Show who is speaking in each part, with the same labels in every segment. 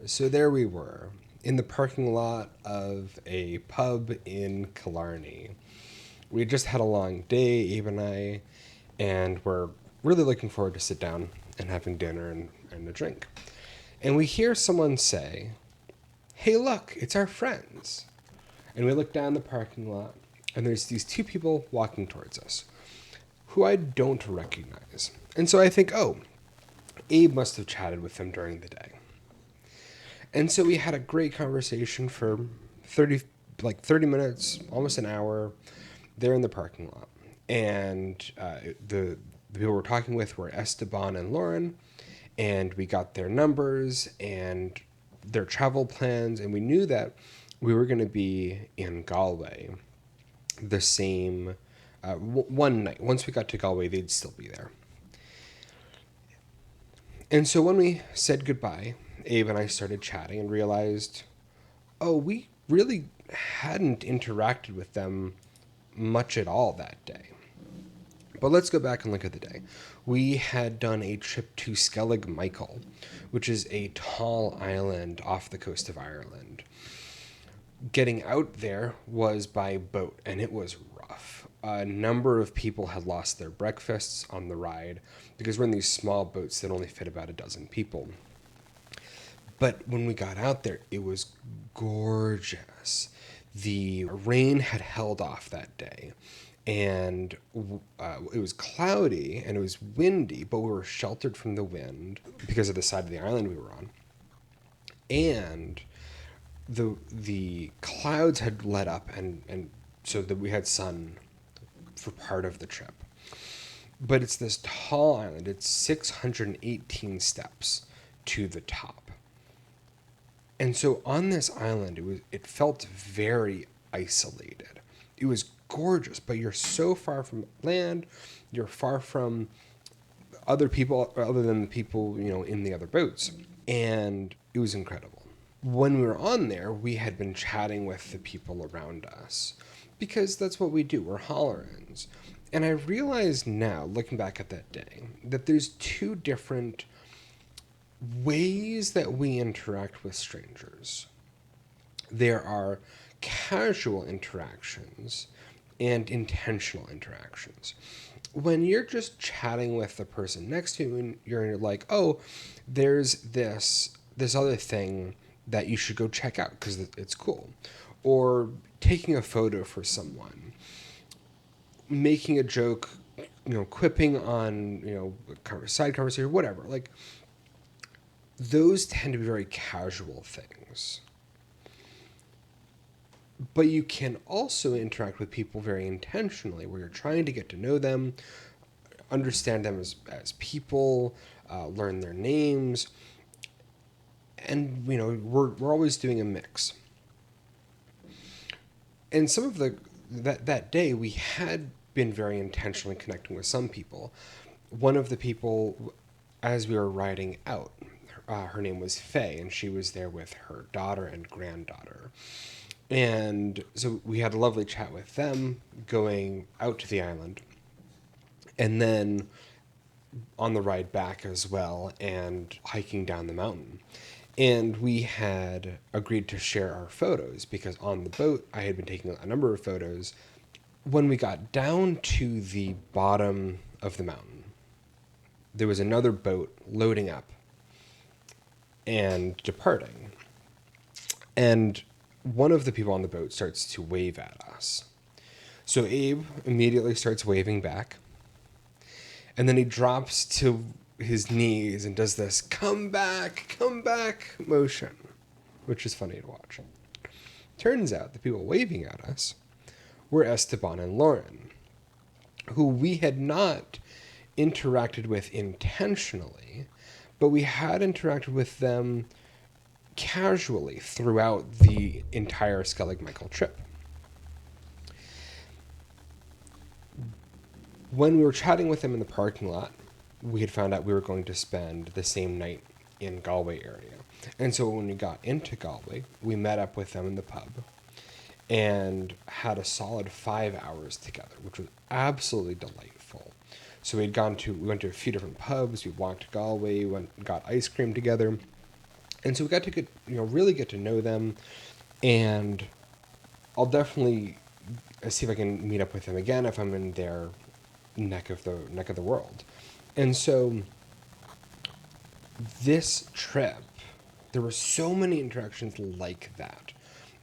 Speaker 1: So there we were, in the parking lot of a pub in Killarney. We had just had a long day, Abe and I, and we're really looking forward to sit down and having dinner and a drink. And we hear someone say, "Hey, look, it's our friends." And we look down the parking lot, and there's these two people walking towards us who I don't recognize. And so I think, oh, Abe must have chatted with them during the day. And so we had a great conversation for 30 30 minutes, almost an hour there in the parking lot. And the people we're talking with were Esteban and Lauren, and we got their numbers and their travel plans, and we knew that we were going to be in Galway the same one night. Once we got to Galway, they'd still be there. And so when we said goodbye, Abe and I started chatting and realized, oh, we really hadn't interacted with them much at all that day. But let's go back and look at the day. We had done a trip to Skellig Michael, which is a tall island off the coast of Ireland. Getting out there was by boat, and it was rough. A number of people had lost their breakfasts on the ride because we're in these small boats that only fit about a dozen people. But when we got out there, it was gorgeous. The rain had held off that day, and it was cloudy and it was windy, but we were sheltered from the wind because of the side of the island we were on. And the clouds had let up, and so that we had sun for part of the trip. But it's this tall island. It's 618 steps to the top. And so on this island, it felt very isolated. It was gorgeous, but you're so far from land, you're far from other people other than the people, in the other boats. And it was incredible. When we were on there, we had been chatting with the people around us because that's what we do. We're Hollerins. And I realize now, looking back at that day, that there's two different ways that we interact with strangers. There are casual interactions and intentional interactions. When you're just chatting with the person next to you and you're like, oh, there's this other thing that you should go check out because it's cool. Or taking a photo for someone, making a joke, quipping on, side conversation, whatever. Like, those tend to be very casual things. But you can also interact with people very intentionally, where you're trying to get to know them, understand them as people, learn their names, and we're always doing a mix. And some of that day we had been very intentionally connecting with some people. One of the people, as we were riding out, her name was Faye, and she was there with her daughter and granddaughter. And so we had a lovely chat with them going out to the island. And then on the ride back as well and hiking down the mountain. And we had agreed to share our photos because on the boat I had been taking a number of photos. When we got down to the bottom of the mountain, there was another boat loading up and departing. And one of the people on the boat starts to wave at us. So Abe immediately starts waving back. And then he drops to his knees and does this come back motion, which is funny to watch. Turns out the people waving at us were Esteban and Lauren, who we had not interacted with intentionally, but we had interacted with them casually throughout the entire Skellig Michael trip. When we were chatting with them in the parking lot, we had found out we were going to spend the same night in Galway area. And so when we got into Galway, we met up with them in the pub and had a solid 5 hours together, which was absolutely delightful. So we went to a few different pubs, we walked to Galway, got ice cream together, And so we got to really get to know them, and I'll definitely see if I can meet up with them again if I'm in their neck of the world. And so this trip, there were so many interactions like that,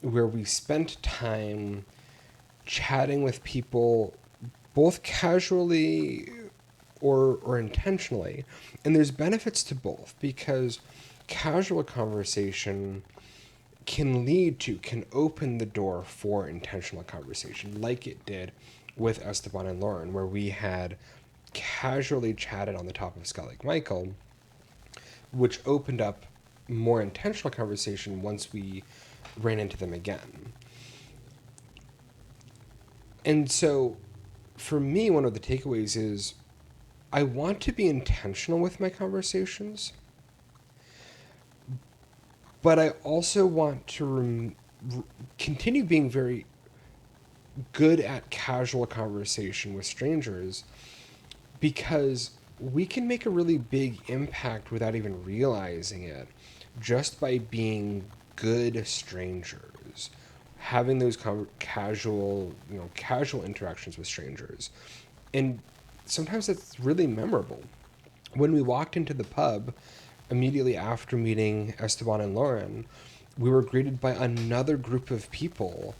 Speaker 1: where we spent time chatting with people, both casually or intentionally. And there's benefits to both, because casual conversation can open the door for intentional conversation, like it did with Esteban and Lauren, where we had casually chatted on the top of Scott Lake Michael, which opened up more intentional conversation once we ran into them again. And so for me, one of the takeaways is I want to be intentional with my conversations, but I also want to continue being very good at casual conversation with strangers, because we can make a really big impact without even realizing it, just by being good strangers, having those casual interactions with strangers. And sometimes it's really memorable. When we walked into the pub immediately after meeting Esteban and Lauren, we were greeted by another group of people,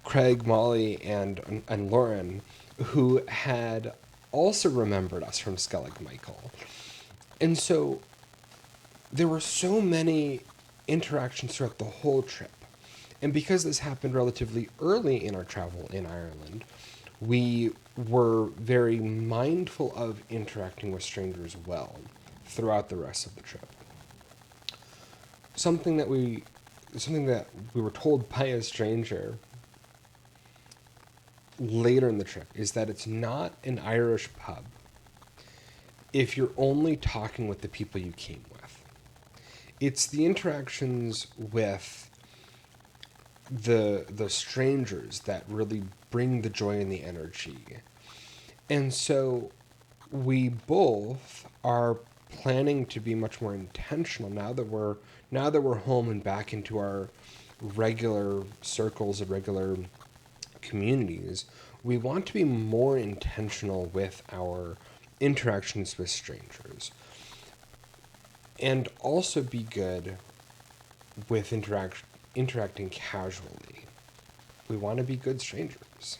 Speaker 1: Craig, Molly, and Lauren, who had also remembered us from Skellig Michael. And so there were so many interactions throughout the whole trip. And because this happened relatively early in our travel in Ireland, we were very mindful of interacting with strangers well throughout the rest of the trip. Something that we were told by a stranger later in the trip is that it's not an Irish pub if you're only talking with the people you came with. It's the interactions with the strangers that really bring the joy and the energy. And so we both are planning to be much more intentional now that we're home and back into our regular circles of regular communities. We want to be more intentional with our interactions with strangers, and also be good with interacting casually. We want to be good strangers.